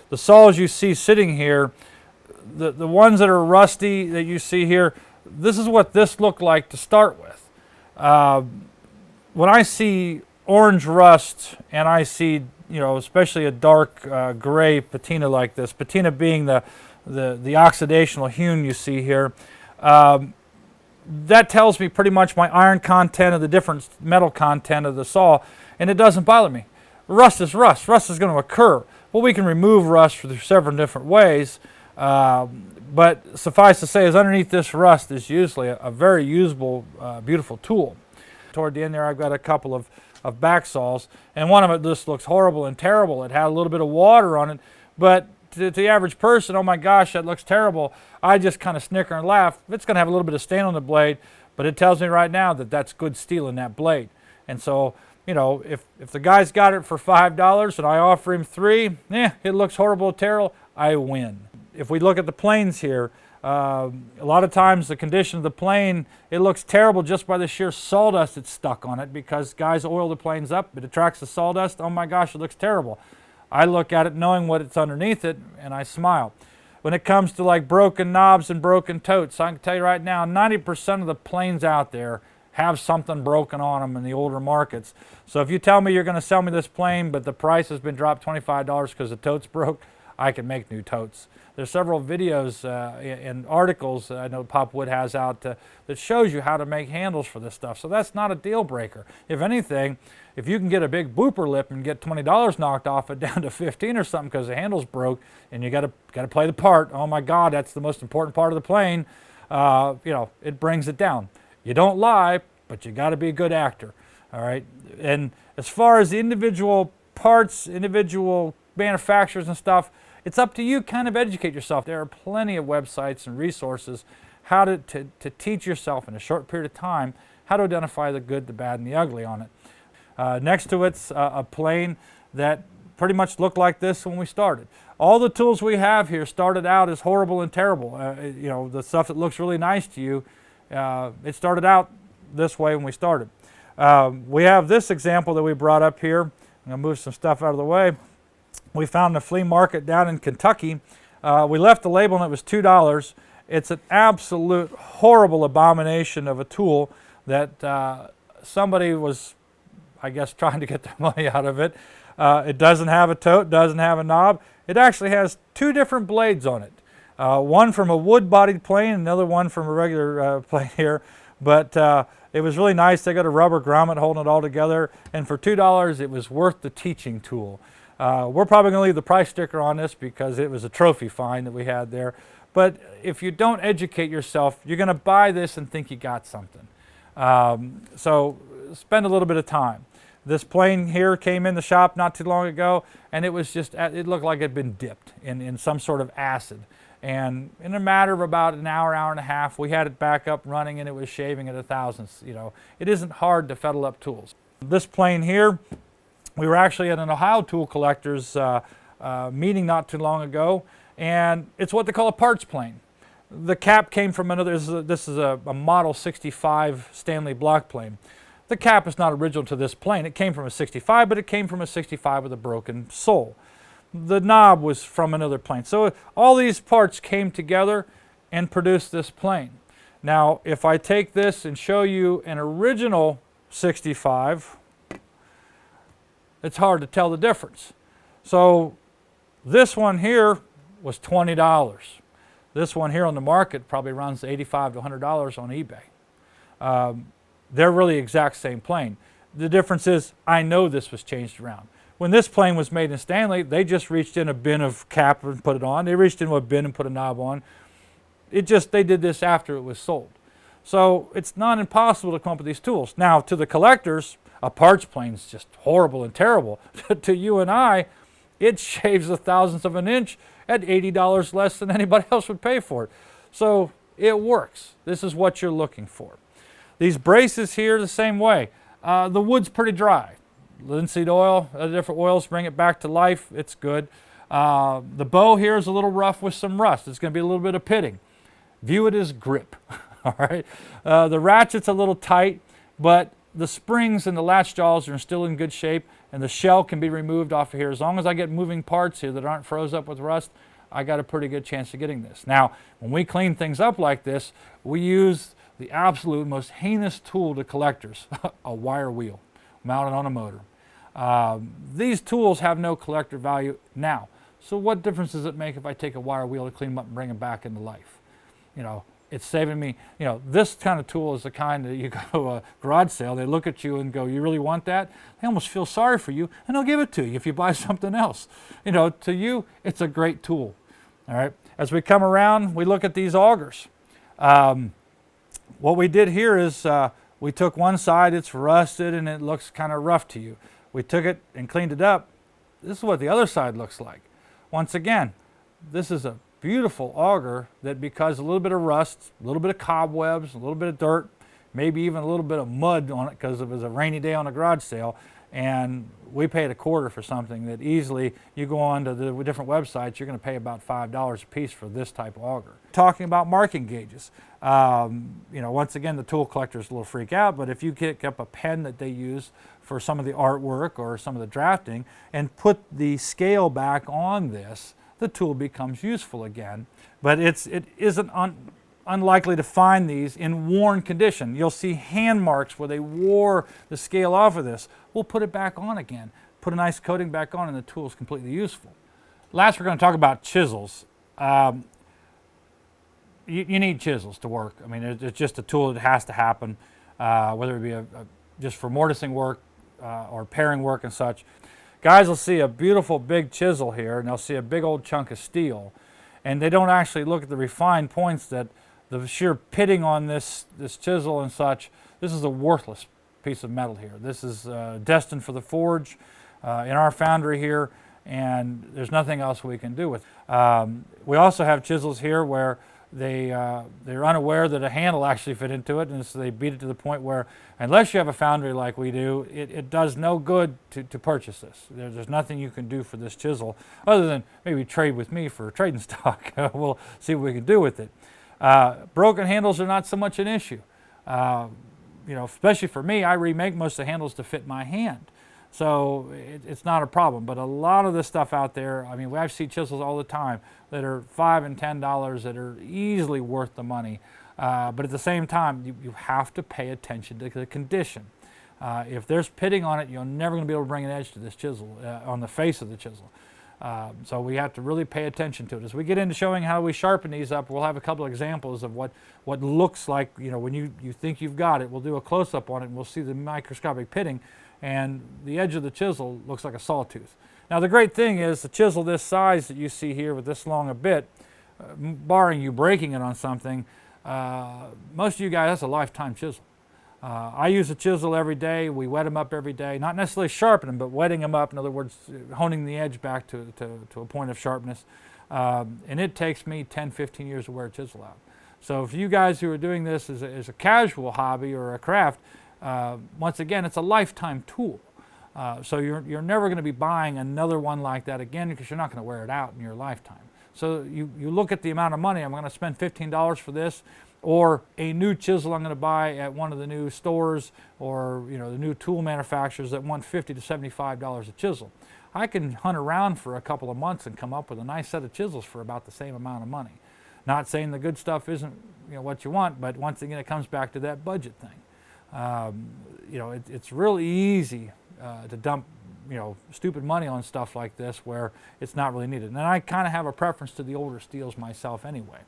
the saws you see sitting here, the ones that are rusty that you see here, this is what this looked like to start with. When I see orange rust and I see, you know, especially a dark gray patina like this, patina being the oxidational hue you see here, that tells me pretty much my iron content of the different metal content of the saw, and it doesn't bother me. Rust is rust. Rust is going to occur. Well, we can remove rust through several different ways, but suffice to say is underneath this rust is usually a very usable, beautiful tool. Toward the end there, I've got a couple of back saws, and one of it just looks horrible and terrible. It had a little bit of water on it, but to the average person, oh my gosh, that looks terrible. I just kind of snicker and laugh. It's going to have a little bit of stain on the blade, but it tells me right now that that's good steel in that blade. And so, you know, if the guy's got it for $5 and I offer him $3, it looks horrible, terrible, I win. If we look at the planes here, a lot of times the condition of the plane, it looks terrible just by the sheer sawdust that's stuck on it, because guys oil the planes up, it attracts the sawdust. Oh my gosh, it looks terrible. I look at it knowing what it's underneath it, and I smile. When it comes to like broken knobs and broken totes, I can tell you right now, 90% of the planes out there have something broken on them in the older markets. So if you tell me you're going to sell me this plane, but the price has been dropped $25 because the tote's broke, I can make new totes. There's several videos and articles I know Pop Wood has out that shows you how to make handles for this stuff. So that's not a deal breaker. If anything, if you can get a big booper lip and get $20 knocked off it down to 15 or something because the handle's broke and you got to play the part, oh my God, that's the most important part of the plane. You know, it brings it down. You don't lie, but you got to be a good actor. All right. And as far as the individual parts, individual manufacturers and stuff, it's up to you. Kind of educate yourself. There are plenty of websites and resources how to teach yourself in a short period of time how to identify the good, the bad, and the ugly on it. Next to it's a plane that pretty much looked like this when we started. All the tools we have here started out as horrible and terrible. You know, the stuff that looks really nice to you, it started out this way when we started. We have this example that we brought up here. I'm going to move some stuff out of the way. We found a flea market down in Kentucky. We left the label and it was $2. It's an absolute horrible abomination of a tool that somebody was, I guess, trying to get their money out of it. It doesn't have a tote, doesn't have a knob. It actually has two different blades on it. One from a wood-bodied plane, another one from a regular plane here. But it was really nice. They got a rubber grommet holding it all together. And for $2, it was worth the teaching tool. We're probably going to leave the price sticker on this because it was a trophy find that we had there. But if you don't educate yourself, you're going to buy this and think you got something. So spend a little bit of time. This plane here came in the shop not too long ago, and it was just, it looked like it had been dipped in some sort of acid. And in a matter of about an hour, hour and a half, we had it back up running and it was shaving at a thousandth. You know, it isn't hard to fettle up tools. This plane here, we were actually at an Ohio tool collectors meeting not too long ago, and it's what they call a parts plane. The cap came from another, this is a Model 65 Stanley block plane. The cap is not original to this plane. It came from a 65, but it came from a 65 with a broken sole. The knob was from another plane. So all these parts came together and produced this plane. Now, if I take this and show you an original 65, it's hard to tell the difference. So this one here was $20. This one here on the market probably runs $85 to $100 on eBay. They're really exact same plane. The difference is I know this was changed around. When this plane was made in Stanley, they just reached in a bin of cap and put it on. They reached into a bin and put a knob on. They did this after it was sold. So it's not impossible to come up with these tools. Now, to the collectors, a parts plane is just horrible and terrible. To you and I, it shaves a thousandth of an inch at $80 less than anybody else would pay for it. So it works. This is what you're looking for. These braces here, the same way. The wood's pretty dry. Linseed oil, different oils bring it back to life. It's good. The bow here is a little rough with some rust. It's going to be a little bit of pitting. View it as grip. All right. The ratchet's a little tight, but the springs and the latch jaws are still in good shape. and the shell can be removed off of here. As long as I get moving parts here that aren't froze up with rust, I got a pretty good chance of getting this. Now, when we clean things up like this, we use the absolute most heinous tool to collectors, a wire wheel mounted on a motor. These tools have no collector value now. So what difference does it make if I take a wire wheel to clean them up and bring them back into life? You know, it's saving me, you know, this kind of tool is the kind that you go to a garage sale, they look at you and go, you really want that? They almost feel sorry for you, and they'll give it to you if you buy something else. You know, to you, it's a great tool. All right, as we come around, we look at these augers. What we did here is we took one side, it's rusted and it looks kind of rough to you. We took it and cleaned it up. This is what the other side looks like. Once again, this is a beautiful auger that, because a little bit of rust, a little bit of cobwebs, a little bit of dirt, maybe even a little bit of mud on it because it was a rainy day on a garage sale, and we paid $1/4 for something that easily, you go on to the different websites, you're going to pay about $5 a piece for this type of auger. Talking about marking gauges, you know, once again, the tool collectors will freak out, but if you pick up a pen that they use for some of the artwork or some of the drafting and put the scale back on this, the tool becomes useful again. But it isn't unlikely to find these in worn condition. You'll see hand marks where they wore the scale off of this. We'll put it back on again, put a nice coating back on, and the tool is completely useful. Last, we're going to talk about chisels. You need chisels to work. I mean, it's just a tool that has to happen, whether it be just for mortising work or paring work and such. Guys will see a beautiful big chisel here, and they'll see a big old chunk of steel, and they don't actually look at the refined points that the sheer pitting on this chisel and such. This is a worthless piece of metal here. This is destined for the forge in our foundry here, and there's nothing else we can do with it. We also have chisels here where they're unaware that a handle actually fit into it, and so they beat it to the point where, unless you have a foundry like we do, it does no good to purchase this. There's nothing you can do for this chisel other than maybe trade with me for trading stock. We'll see what we can do with it. Broken handles are not so much an issue. You know, especially for me, I remake most of the handles to fit my hand. So it's not a problem, but a lot of this stuff out there, I mean, I see chisels all the time that are $5 and $10 that are easily worth the money. But at the same time, you have to pay attention to the condition. If there's pitting on it, you're never going to be able to bring an edge to this chisel, on the face of the chisel. So we have to really pay attention to it. As we get into showing how we sharpen these up, we'll have a couple of examples of what looks like, you know, when you think you've got it. We'll do a close-up on it, and we'll see the microscopic pitting, and the edge of the chisel looks like a sawtooth. Now, the great thing is the chisel this size that you see here with this long a bit, barring you breaking it on something, most of you guys, that's a lifetime chisel. I use a chisel every day. We wet them up every day, not necessarily sharpen them, but wetting them up, in other words, honing the edge back to a point of sharpness. And it takes me 10, 15 years to wear a chisel out. So if you guys who are doing this as a casual hobby or a craft, once again, it's a lifetime tool. So you're never going to be buying another one like that again, because you're not going to wear it out in your lifetime. So you look at the amount of money. I'm going to spend $15 for this, or a new chisel I'm going to buy at one of the new stores, or the new tool manufacturers that want $50 to $75 a chisel. I can hunt around for a couple of months and come up with a nice set of chisels for about the same amount of money. Not saying the good stuff isn't what you want, but once again, it comes back to that budget thing. It's really easy to dump stupid money on stuff like this where it's not really needed. And I kind of have a preference to the older steels myself anyway.